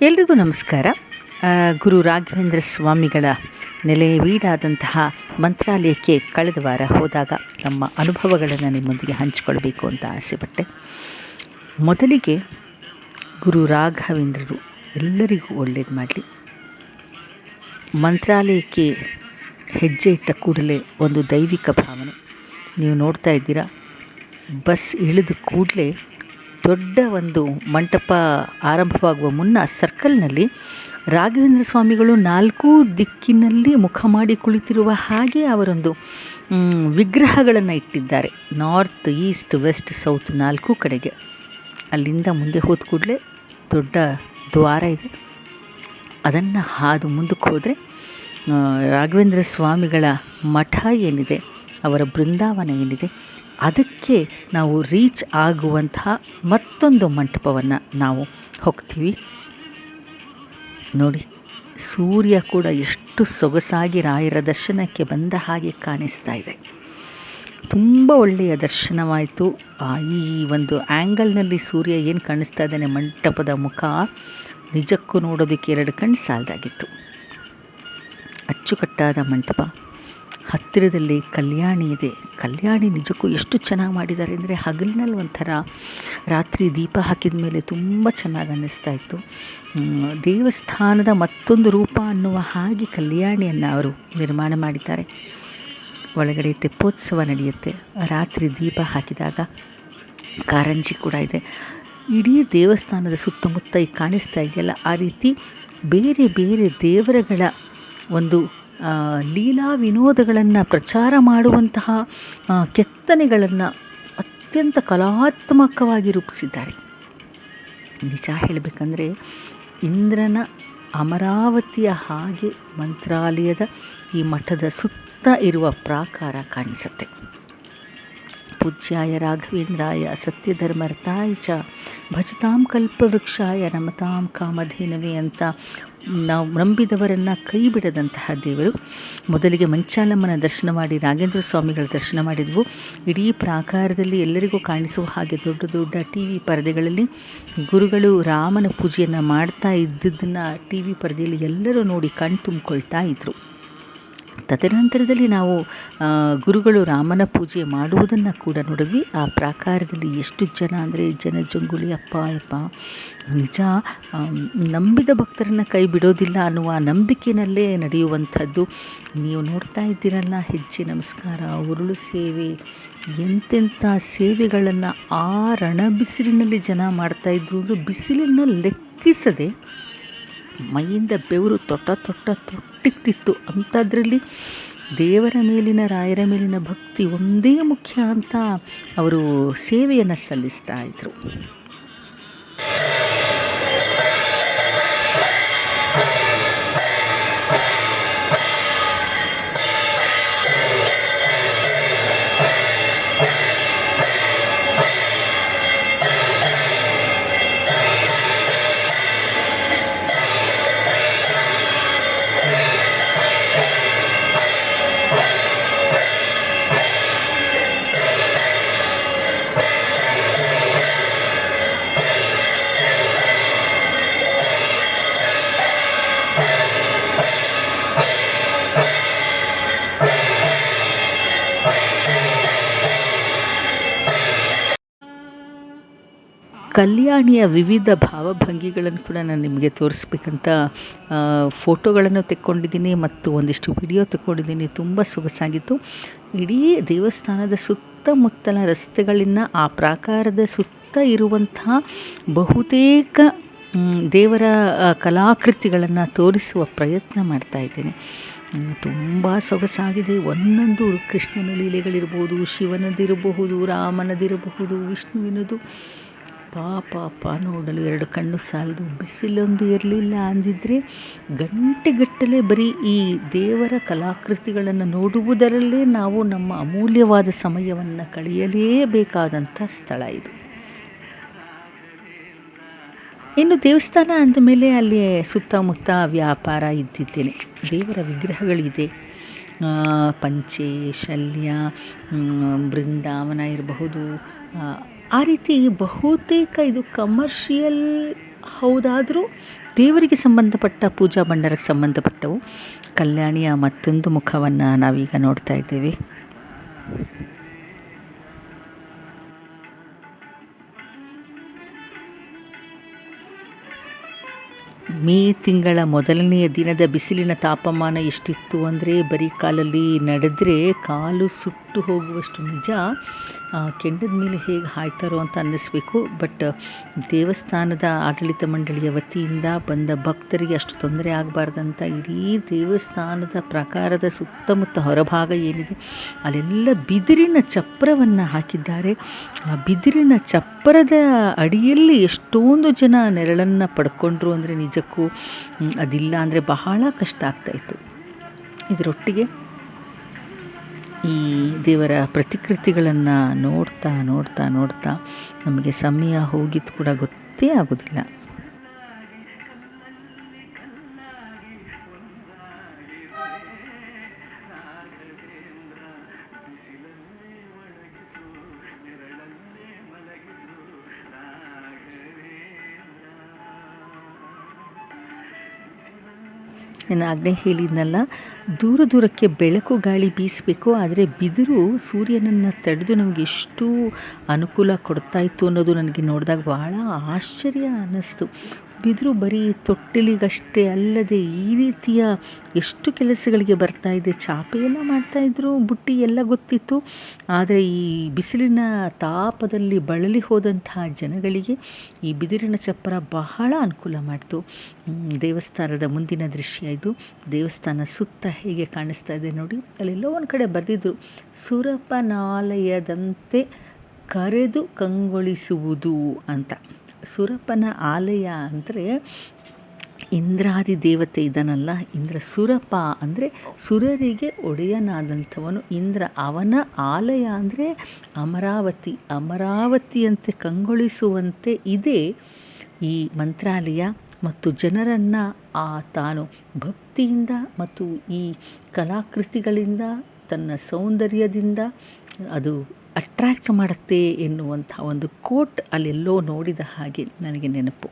ಎಲ್ರಿಗೂ ನಮಸ್ಕಾರ. ಗುರು ರಾಘವೇಂದ್ರ ಸ್ವಾಮಿಗಳ ನೆಲೆವೀಡಾದಂತಹ ಮಂತ್ರಾಲಯಕ್ಕೆ ಕಳೆದ ವಾರ ಹೋದಾಗ ನಮ್ಮ ಅನುಭವಗಳನ್ನು ನಿಮ್ಮೊಂದಿಗೆ ಹಂಚಿಕೊಳ್ಬೇಕು ಅಂತ ಆಸೆಪಟ್ಟೆ. ಮೊದಲಿಗೆ ಗುರು ರಾಘವೇಂದ್ರರು ಎಲ್ಲರಿಗೂ ಒಳ್ಳೇದು ಮಾಡಲಿ. ಮಂತ್ರಾಲಯಕ್ಕೆ ಹೆಜ್ಜೆ ಇಟ್ಟ ಕೂಡಲೇ ಒಂದು ದೈವಿಕ ಭಾವನೆ ನೀವು ನೋಡ್ತಾ ಇದ್ದೀರಾ. ಬಸ್ ಇಳಿದ ಕೂಡಲೇ ದೊಡ್ಡ ಒಂದು ಮಂಟಪ ಆರಂಭವಾಗುವ ಮುನ್ನ ಸರ್ಕಲ್ನಲ್ಲಿ ರಾಘವೇಂದ್ರ ಸ್ವಾಮಿಗಳು 4 ದಿಕ್ಕಿನಲ್ಲಿ ಮುಖ ಮಾಡಿ ಕುಳಿತಿರುವ ಹಾಗೆ ಅವರೊಂದು ವಿಗ್ರಹಗಳನ್ನು ಇಟ್ಟಿದ್ದಾರೆ. ನಾರ್ತ್, ಈಸ್ಟ್, ವೆಸ್ಟ್, ಸೌತ್ 4 ಕಡೆಗೆ. ಅಲ್ಲಿಂದ ಮುಂದೆ ಹೋದ ಕೂಡಲೇ ದೊಡ್ಡ ದ್ವಾರ ಇದೆ. ಅದನ್ನು ಹಾದು ಮುಂದಕ್ಕೆ ಹೋದರೆ ರಾಘವೇಂದ್ರ ಸ್ವಾಮಿಗಳ ಮಠ ಏನಿದೆ, ಅವರ ಬೃಂದಾವನ ಏನಿದೆ, ಅದಕ್ಕೆ ನಾವು ರೀಚ್ ಆಗುವಂತಹ ಮತ್ತೊಂದು ಮಂಟಪವನ್ನು ನಾವು ಹೋಗ್ತೀವಿ. ನೋಡಿ, ಸೂರ್ಯ ಕೂಡ ಎಷ್ಟು ಸೊಗಸಾಗಿ ರಾಯರ ದರ್ಶನಕ್ಕೆ ಬಂದ ಹಾಗೆ ಕಾಣಿಸ್ತಾ ಇದೆ. ತುಂಬ ಒಳ್ಳೆಯ ದರ್ಶನವಾಯಿತು. ಈ ಒಂದು ಆ್ಯಂಗಲ್ನಲ್ಲಿ ಸೂರ್ಯ ಏನು ಕಾಣಿಸ್ತಾ ಇದ್ದಾನೆ, ಮಂಟಪದ ಮುಖ ನಿಜಕ್ಕೂ ನೋಡೋದಕ್ಕೆ 2 ಕಣ್ಣು ಸಾಲದಾಗಿತ್ತು. ಅಚ್ಚುಕಟ್ಟಾದ ಮಂಟಪ, ಹತ್ತಿರದಲ್ಲಿ ಕಲ್ಯಾಣಿ ಇದೆ. ಕಲ್ಯಾಣಿ ನಿಜಕ್ಕೂ ಎಷ್ಟು ಚೆನ್ನಾಗಿ ಮಾಡಿದ್ದಾರೆ ಅಂದರೆ, ಹಗಲಿನಲ್ಲಿ ಒಂಥರ, ರಾತ್ರಿ ದೀಪ ಹಾಕಿದ ಮೇಲೆ ತುಂಬ ಚೆನ್ನಾಗಿ ಅನ್ನಿಸ್ತಾ ಇತ್ತು. ದೇವಸ್ಥಾನದ ಮತ್ತೊಂದು ರೂಪ ಅನ್ನುವ ಹಾಗೆ ಕಲ್ಯಾಣಿಯನ್ನು ಅವರು ನಿರ್ಮಾಣ ಮಾಡಿದ್ದಾರೆ. ಒಳಗಡೆ ತೆಪ್ಪೋತ್ಸವ ನಡೆಯುತ್ತೆ. ರಾತ್ರಿ ದೀಪ ಹಾಕಿದಾಗ ಕಾರಂಜಿ ಕೂಡ ಇದೆ. ಇಡೀ ದೇವಸ್ಥಾನದ ಸುತ್ತಮುತ್ತ ಈ ಕಾಣಿಸ್ತಾ ಇದೆಯಲ್ಲ, ಆ ರೀತಿ ಬೇರೆ ಬೇರೆ ದೇವರುಗಳ ಒಂದು ಲೀಲಾ ವಿನೋದಗಳನ್ನು ಪ್ರಚಾರ ಮಾಡುವಂತಹ ಕೆತ್ತನೆಗಳನ್ನು ಅತ್ಯಂತ ಕಲಾತ್ಮಕವಾಗಿ ರೂಪಿಸಿದ್ದಾರೆ. ನಿಜ ಹೇಳಬೇಕಂದ್ರೆ, ಇಂದ್ರನ ಅಮರಾವತಿಯ ಹಾಗೆ ಮಂತ್ರಾಲಯದ ಈ ಮಠದ ಸುತ್ತ ಇರುವ ಪ್ರಾಕಾರ ಕಾಣಿಸುತ್ತೆ. ಪೂಜ್ಯಾಯ ರಾಘವೇಂದ್ರಾಯ ಸತ್ಯಧರ್ಮರತಾಯ ಚ ಭಜತಾಂ ಕಲ್ಪವೃಕ್ಷಾಯ ನಮತಾಂ ಕಾಮಧೇನವೇ ಅಂತ ನಾವು ನಂಬಿದವರನ್ನು ಕೈ ಬಿಡದಂತಹ ದೇವರು. ಮೊದಲಿಗೆ ಮಂಚಾಲಮ್ಮನ ದರ್ಶನ ಮಾಡಿ ರಾಘವೇಂದ್ರ ಸ್ವಾಮಿಗಳ ದರ್ಶನ ಮಾಡಿದ್ವು. ಇಡೀ ಪ್ರಾಕಾರದಲ್ಲಿ ಎಲ್ಲರಿಗೂ ಕಾಣಿಸುವ ಹಾಗೆ ದೊಡ್ಡ ದೊಡ್ಡ TV ಪರದೆಗಳಲ್ಲಿ ಗುರುಗಳು ರಾಮನ ಪೂಜೆಯನ್ನು ಮಾಡ್ತಾ ಇದ್ದದ್ದನ್ನು TV ಪರದೆಯಲ್ಲಿ ಎಲ್ಲರೂ ನೋಡಿ ಕಣ್ ತುಂಬಿಕೊಳ್ತಾ ಇದ್ದರು. ತದನಂತರದಲ್ಲಿ ನಾವು ಗುರುಗಳು ರಾಮನ ಪೂಜೆ ಮಾಡುವುದನ್ನು ಕೂಡ ನೋಡಿದ್ವಿ. ಆ ಪ್ರಾಕಾರದಲ್ಲಿ ಎಷ್ಟು ಜನ ಅಂದರೆ ಜನಜಂಗುಳಿ, ಅಪ್ಪ ನಿಜ ನಂಬಿದ ಭಕ್ತರನ್ನು ಕೈ ಬಿಡೋದಿಲ್ಲ ಅನ್ನುವ ನಂಬಿಕೆಯಲ್ಲೇ ನಡೆಯುವಂಥದ್ದು. ನೀವು ನೋಡ್ತಾ ಇದ್ದೀರಲ್ಲ, ಹೆಜ್ಜೆ ನಮಸ್ಕಾರ, ಉರುಳು ಸೇವೆ, ಎಂತೆಂಥ ಸೇವೆಗಳನ್ನು ಆ ರಣ ಬಿಸಿಲಿನಲ್ಲಿ ಜನ ಮಾಡ್ತಾಯಿದ್ರು. ಅಂದರೆ ಬಿಸಿಲನ್ನು ಲೆಕ್ಕಿಸದೆ ಮೈಯಿಂದ ಬೆವರು ತೊಟ್ಟಿಕ್ತಿತ್ತು. ಅಂಥದ್ರಲ್ಲಿ ದೇವರ ಮೇಲಿನ, ರಾಯರ ಮೇಲಿನ ಭಕ್ತಿ ಒಂದೇ ಮುಖ್ಯ ಅಂತ ಅವರು ಸೇವೆಯನ್ನು ಸಲ್ಲಿಸ್ತಾ ಇದ್ರು. ಕಲ್ಯಾಣಿಯ ವಿವಿಧ ಭಾವಭಂಗಿಗಳನ್ನು ಕೂಡ ನಾನು ನಿಮಗೆ ತೋರಿಸ್ಬೇಕಂತ ಫೋಟೋಗಳನ್ನು ತೆಕ್ಕೊಂಡಿದ್ದೀನಿ ಮತ್ತು ಒಂದಿಷ್ಟು ವಿಡಿಯೋ ತೆಕ್ಕೊಂಡಿದ್ದೀನಿ. ತುಂಬ ಸೊಗಸಾಗಿತ್ತು. ಇಡೀ ದೇವಸ್ಥಾನದ ಸುತ್ತಮುತ್ತಲ ರಸ್ತೆಗಳಿಂದ ಆ ಪ್ರಾಕಾರದ ಸುತ್ತ ಇರುವಂತಹ ಬಹುತೇಕ ದೇವರ ಕಲಾಕೃತಿಗಳನ್ನು ತೋರಿಸುವ ಪ್ರಯತ್ನ ಮಾಡ್ತಾ ಇದ್ದೇನೆ. ತುಂಬ ಸೊಗಸಾಗಿದೆ. ಒಂದೊಂದು ಕೃಷ್ಣನ ಲೀಲೆಗಳಿರ್ಬೋದು, ಶಿವನದಿರಬಹುದು, ರಾಮನದಿರಬಹುದು, ವಿಷ್ಣುವಿನದು. ಪಾಪ ನೋಡಲು 2 ಕಣ್ಣು ಸಾಲದು. ಬಿಸಿಲೊಂದು ಇರಲಿಲ್ಲ ಅಂದಿದ್ದರೆ ಗಂಟೆಗಟ್ಟಲೆ ಬರೀ ಈ ದೇವರ ಕಲಾಕೃತಿಗಳನ್ನು ನೋಡುವುದರಲ್ಲೇ ನಾವು ನಮ್ಮ ಅಮೂಲ್ಯವಾದ ಸಮಯವನ್ನು ಕಳೆಯಲೇಬೇಕಾದಂಥ ಸ್ಥಳ ಇದು. ಇನ್ನು ದೇವಸ್ಥಾನ ಅಂದಮೇಲೆ ಅಲ್ಲಿ ಸುತ್ತಮುತ್ತ ವ್ಯಾಪಾರ ಇದ್ದಿದ್ದೇನೆ. ದೇವರ ವಿಗ್ರಹಗಳಿದೆ. ಪಂಚೆ, ಶಲ್ಯ, ಬೃಂದಾವನ ಇರಬಹುದು. ಆ ರೀತಿ ಬಹುತೇಕ ಇದು ಕಮರ್ಷಿಯಲ್ ಹೌದಾದರೂ ದೇವರಿಗೆ ಸಂಬಂಧಪಟ್ಟ ಪೂಜಾ ಭಂಡಾರಕ್ಕೆ ಸಂಬಂಧಪಟ್ಟವು. ಕಲ್ಯಾಣಿಯ ಮತ್ತೊಂದು ಮುಖವನ್ನು ನಾವೀಗ ನೋಡ್ತಾ ಇದ್ದೇವೆ. ಮೇ ತಿಂಗಳ ಮೊದಲನೆಯ ದಿನದ ಬಿಸಿಲಿನ ತಾಪಮಾನ ಎಷ್ಟಿತ್ತು ಅಂದರೆ ಬರೀ ಕಾಲಲ್ಲಿ ನಡೆದರೆ ಕಾಲು ಸುಟ್ಟು ಹೋಗುವಷ್ಟು. ನಿಜ, ಕೆಂಡದ ಮೇಲೆ ಹೇಗೆ ಹಾಯ್ತಾರೋ ಅಂತ ಅನ್ನಿಸ್ಬೇಕು. ಬಟ್ ದೇವಸ್ಥಾನದ ಆಡಳಿತ ಮಂಡಳಿಯ ವತಿಯಿಂದ ಬಂದ ಭಕ್ತರಿಗೆ ಅಷ್ಟು ತೊಂದರೆ ಆಗಬಾರ್ದಂತ ಇಡೀ ದೇವಸ್ಥಾನದ ಪ್ರಾಕಾರದ ಸುತ್ತಮುತ್ತ ಹೊರಭಾಗ ಏನಿದೆ ಅಲ್ಲೆಲ್ಲ ಬಿದಿರಿನ ಚಪ್ಪರವನ್ನು ಹಾಕಿದ್ದಾರೆ. ಆ ಬಿದಿರಿನ ಚಪ್ಪರದ ಅಡಿಯಲ್ಲಿ ಎಷ್ಟೊಂದು ಜನ ನೆರಳನ್ನು ಪಡ್ಕೊಂಡ್ರು ಅಂದರೆ ನಿಜಕ್ಕೂ ಅದಿಲ್ಲ ಅಂದರೆ ಬಹಳ ಕಷ್ಟ ಆಗ್ತಾಯಿತ್ತು. ಇದರೊಟ್ಟಿಗೆ ಈ ದೇವರ ಪ್ರತಿಕೃತಿಗಳನ್ನು ನೋಡ್ತಾ ನೋಡ್ತಾ ನೋಡ್ತಾ ನಮಗೆ ಸಮಯ ಹೋಗಿದ್ದು ಕೂಡ ಗೊತ್ತೇ ಆಗೋದಿಲ್ಲ. ನಾನು ಆಗಲೇ ಹೇಳಿದ್ನಲ್ಲ, ದೂರ ದೂರಕ್ಕೆ ಬೆಳಕು ಗಾಳಿ ಬೀಸಬೇಕು, ಆದರೆ ಬಿದಿರು ಸೂರ್ಯನನ್ನು ತಡೆದು ನಮಗೆ ಎಷ್ಟು ಅನುಕೂಲ ಕೊಡ್ತಾಯಿತ್ತು ಅನ್ನೋದು ನನಗೆ ನೋಡಿದಾಗ ಭಾಳ ಆಶ್ಚರ್ಯ ಅನ್ನಿಸ್ತು. ಬಿದಿರು ಬರೀ ತೊಟ್ಟಿಲಿಗಷ್ಟೇ ಅಲ್ಲದೆ ಈ ರೀತಿಯ ಎಷ್ಟು ಕೆಲಸಗಳಿಗೆ ಬರ್ತಾಯಿದೆ. ಚಾಪೆ ಎಲ್ಲ ಮಾಡ್ತಾಯಿದ್ರು, ಬುಟ್ಟಿ ಎಲ್ಲ ಗೊತ್ತಿತ್ತು. ಆದರೆ ಈ ಬಿಸಿಲಿನ ತಾಪದಲ್ಲಿ ಬಳಲಿ ಹೋದಂತಹ ಜನಗಳಿಗೆ ಈ ಬಿದಿರಿನ ಚಪ್ಪರ ಬಹಳ ಅನುಕೂಲ ಮಾಡಿತು. ದೇವಸ್ಥಾನದ ಮುಂದಿನ ದೃಶ್ಯ ಇದು. ದೇವಸ್ಥಾನ ಸುತ್ತ ಹೇಗೆ ಕಾಣಿಸ್ತಾ ಇದೆ ನೋಡಿ. ಅಲ್ಲೆಲ್ಲೋ ಒಂದು ಕಡೆ ಬರೆದಿದ್ರು, ಸುರಪನಾಲಯದಂತೆ ಕರೆದು ಕಂಗೊಳಿಸುವುದು ಅಂತ. ಸುರಪನ ಆಲಯ ಅಂದರೆ ಇಂದ್ರಾದಿ ದೇವತೆ ಇದನ್ನಲ್ಲ, ಇಂದ್ರ. ಸುರಪ ಅಂದರೆ ಸುರರಿಗೆ ಒಡೆಯನಾದಂಥವನು ಇಂದ್ರ. ಅವನ ಆಲಯ ಅಂದರೆ ಅಮರಾವತಿ. ಅಮರಾವತಿಯಂತೆ ಕಂಗೊಳಿಸುವಂತೆ ಇದೆ ಈ ಮಂತ್ರಾಲಯ. ಮತ್ತು ಜನರನ್ನು ತಾನು ಭಕ್ತಿಯಿಂದ ಮತ್ತು ಈ ಕಲಾಕೃತಿಗಳಿಂದ ತನ್ನ ಸೌಂದರ್ಯದಿಂದ ಅದು ಅಟ್ರ್ಯಾಕ್ಟ್ ಮಾಡುತ್ತೆ ಎನ್ನುವಂಥ ಒಂದು ಕೋಟ್ ಅಲ್ಲೆಲ್ಲೋ ನೋಡಿದ ಹಾಗೆ ನನಗೆ ನೆನಪು.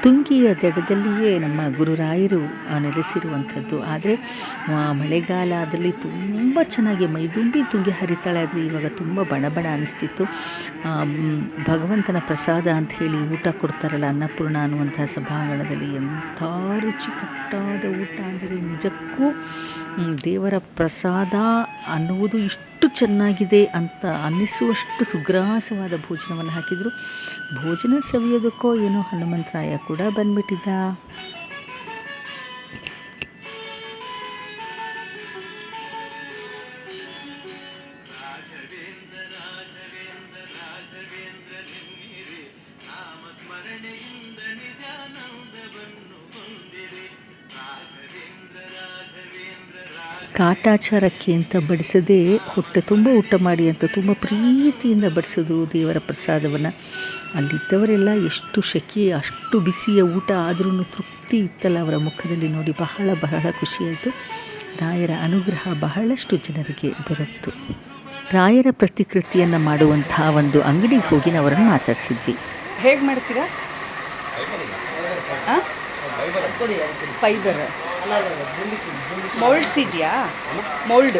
ತುಂಗಿಯ ದಡದಲ್ಲಿಯೇ ನಮ್ಮ ಗುರುರಾಯರು ನೆಲೆಸಿರುವಂಥದ್ದು. ಆದರೆ ಮಳೆಗಾಲದಲ್ಲಿ ತುಂಬ ಚೆನ್ನಾಗಿ ಮೈದುಂಬಿ ತುಂಗಿ ಹರಿತಾಳೆ. ಆದರೆ ಇವಾಗ ತುಂಬ ಬಣ ಅನಿಸ್ತಿತ್ತು. ಭಗವಂತನ ಪ್ರಸಾದ ಅಂತ ಹೇಳಿ ಊಟ ಕೊಡ್ತಾರಲ್ಲ, ಅನ್ನಪೂರ್ಣ ಅನ್ನುವಂಥ ಸಭಾಂಗಣದಲ್ಲಿ ಎಂಥ ರುಚಿಕಟ್ಟಾದ ಊಟ ಅಂದರೆ ನಿಜಕ್ಕೂ ದೇವರ ಪ್ರಸಾದ ಅನ್ನುವುದು ಇಷ್ಟು ಚೆನ್ನಾಗಿದೆ ಅಂತ ಅನ್ನಿಸುವಷ್ಟು ಸುಗ್ರಾಸವಾದ ಭೋಜನವನ್ನು ಹಾಕಿದರು. ಭೋಜನ ಸವಿಯೋದಕ್ಕೋ ಏನೋ ಹನುಮಂತರಾಯ ಕೂಡ ಬಂದ್ಬಿಟ್ಟಿದ್ದ. ಕಾಟಾಚಾರಕ್ಕೆ ಅಂತ ಬಡಿಸದೆ ಹೊಟ್ಟೆ ತುಂಬ ಊಟ ಮಾಡಿ ಅಂತ ತುಂಬ ಪ್ರೀತಿಯಿಂದ ಬಡಿಸೋದು ದೇವರ ಪ್ರಸಾದವನ್ನು. ಅಲ್ಲಿದ್ದವರೆಲ್ಲ ಎಷ್ಟು ಶೆಕೆ, ಅಷ್ಟು ಬಿಸಿಯ ಊಟ ಆದ್ರೂ ತೃಪ್ತಿ ಇತ್ತಲ್ಲ ಅವರ ಮುಖದಲ್ಲಿ ನೋಡಿ, ಬಹಳ ಬಹಳ ಖುಷಿಯಾಯಿತು. ರಾಯರ ಅನುಗ್ರಹ ಬಹಳಷ್ಟು ಜನರಿಗೆ ದೊರಕಿತು. ರಾಯರ ಪ್ರತಿಕೃತಿಯನ್ನು ಮಾಡುವಂತಹ ಒಂದು ಅಂಗಡಿಗೆ ಹೋಗಿ ನಾವು ಅವರನ್ನು ಮಾತಾಡಿಸಿದ್ವಿ. ಹೇಗೆ ಮಾಡ್ತೀರಾ? ಫೈಬರ್ ಮೌಲ್ಡ್ಸ್ ಇದೆಯಾ? ಮೌಲ್ಡ್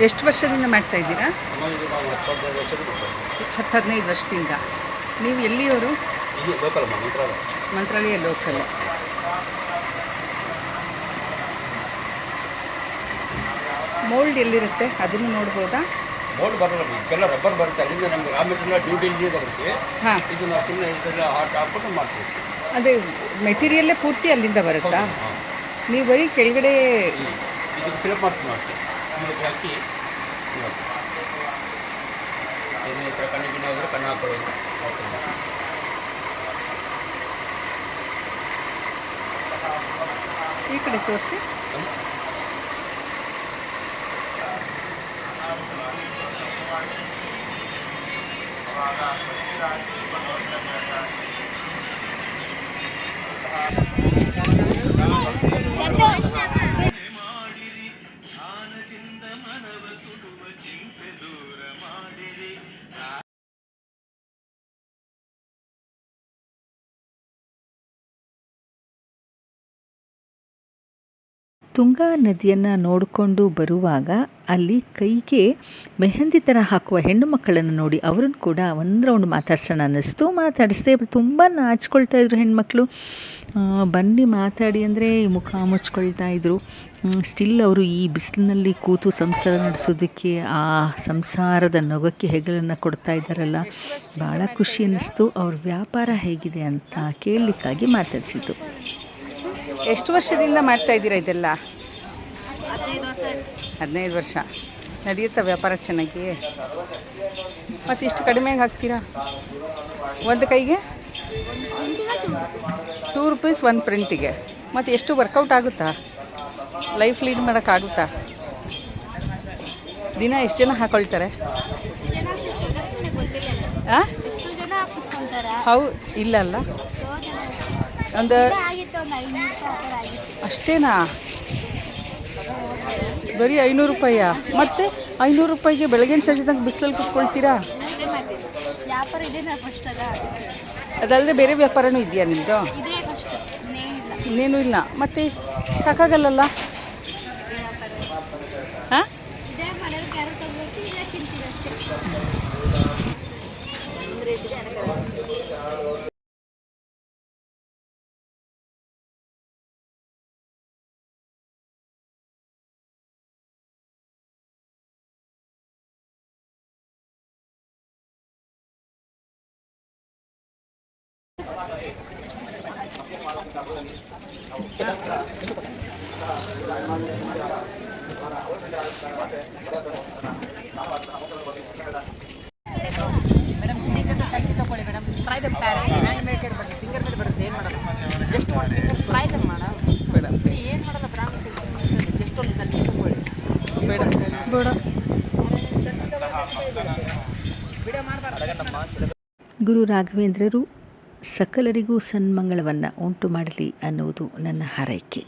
ಎಷ್ಟು ವರ್ಷದಿಂದ ಮಾಡ್ತಾ ಇದ್ದೀರಾ? 10-15 ವರ್ಷದಿಂದ. ನೀವು ಎಲ್ಲಿಯವರು? ಮಂತ್ರಾಲಯ ಲೋಕಲ್. ಮೋಲ್ಡ್ ಎಲ್ಲಿರುತ್ತೆ ಅದನ್ನು ನೋಡ್ಬೋದಾ? ಮೋಲ್ಡ್ ಬರಲ್ಲ, ಇದೆಲ್ಲ ರಬ್ಬರ್ ಬರುತ್ತೆ. ಅಲ್ಲಿಂದ ನಮಗೆ ರಾ ಮೆಟೀರಿಯಲ್ ಡ್ಯೂ ಡೆಲಿವರಿ ಬರುತ್ತೆ. ಹಾಂ, ಇದು ನಾವು ಸುಮ್ಮನೆ ಇದೆಲ್ಲ ಹಾಕ್ಬಿಟ್ಟು ಮಾಡ್ತೀವಿ. ಅದೇ ಮೆಟೀರಿಯಲ್ಲೇ ಪೂರ್ತಿ ಅಲ್ಲಿಂದ ಬರುತ್ತಾ? ನೀವು ಬರೀ ಕೆಳಗಡೆ ಇದಕ್ಕೆ ಫಿಲಪ್ ಮಾಡ್ತೀವಿ ಅಷ್ಟೇ. ಇದಕ್ಕೆ ಹಾಕಿ ಏನೇ ಕಣ್ಣು ಗಿಣ್ಣು ಹೋದರೆ ಕಣ್ಣು ಹಾಕೊಳ್ಳೋದು. ಈ ಕಡೆ ತೋರಿಸಿ. ತುಂಗಾ ನದಿಯನ್ನು ನೋಡಿಕೊಂಡು ಬರುವಾಗ ಅಲ್ಲಿ ಕೈಗೆ ಮೆಹಂದಿ ಥರ ಹಾಕುವ ಹೆಣ್ಣು ಮಕ್ಕಳನ್ನು ನೋಡಿ ಅವ್ರನ್ನ ಕೂಡ ಒಂದು ರೌಂಡ್ ಮಾತಾಡ್ಸೋಣ ಅನ್ನಿಸ್ತು. ಮಾತಾಡಿಸ್ದೆ. ತುಂಬ ನಾಚ್ಕೊಳ್ತಾ ಇದ್ರು ಹೆಣ್ಮಕ್ಳು. ಬನ್ನಿ ಮಾತಾಡಿ ಅಂದರೆ ಮುಖ ಮುಚ್ಕೊಳ್ತಾ ಇದ್ರು. ಸ್ಟಿಲ್ ಅವರು ಈ ಬಿಸಿಲಿನಲ್ಲಿ ಕೂತು ಸಂಸಾರ ನಡೆಸೋದಕ್ಕೆ, ಆ ಸಂಸಾರದ ನೊಗಕ್ಕೆ ಹೆಗಲನ್ನು ಕೊಡ್ತಾ ಇದ್ದಾರಲ್ಲ, ಭಾಳ ಖುಷಿ ಅನ್ನಿಸ್ತು. ಅವ್ರ ವ್ಯಾಪಾರ ಹೇಗಿದೆ ಅಂತ ಕೇಳಲಿಕ್ಕಾಗಿ ಮಾತಾಡಿಸಿದ್ದು. ಎಷ್ಟು ವರ್ಷದಿಂದ ಮಾಡ್ತಾ ಇದ್ದೀರಾ ಇದೆಲ್ಲ? 15 ವರ್ಷ. ನಡೆಯುತ್ತಾ ವ್ಯಾಪಾರ ಚೆನ್ನಾಗಿ? ಮತ್ತು ಇಷ್ಟು ಕಡಿಮೆಗೆ ಹಾಕ್ತೀರಾ? ಒಂದು ಕೈಗೆ 2 ರೂಪೀಸ್ ಒಂದು ಪ್ರಿಂಟಿಗೆ. ಮತ್ತು ಎಷ್ಟು ವರ್ಕೌಟ್ ಆಗುತ್ತಾ? ಲೈಫ್ ಲೀಡ್ ಮಾಡೋಕ್ಕಾಗುತ್ತಾ? ದಿನ ಎಷ್ಟು ಜನ ಹಾಕೊಳ್ತಾರೆ? ಹಾಂ, ಹೌದು. ಇಲ್ಲ ಅಲ್ಲ, ಒಂದು ಅಷ್ಟೇನಾ? ಬರೀ 500 ರೂಪಾಯಿಯಾ? ಮತ್ತು 500 ರೂಪಾಯಿಗೆ ಬೆಳಗಿನ ಸಂಜೆ ತನಕ ಬಿಸಿಲಲ್ಲಿ ಕೂತ್ಕೊಳ್ತೀರಾ? ಅದಲ್ಲದೆ ಬೇರೆ ವ್ಯಾಪಾರನೂ ಇದೆಯಾ ನಿಮ್ಮದು? ಇನ್ನೇನು ಇಲ್ಲ. ಮತ್ತು ಸಾಕಾಗಲ್ಲಲ್ಲ? ಹಾಂ, ಗುರು ರಾಘವೇಂದ್ರರು ಸಕಲರಿಗೂ ಸನ್ಮಂಗಳವನ್ನು ಉಂಟು ಮಾಡಲಿ ಅನ್ನುವುದು ನನ್ನ ಹಾರೈಕೆ.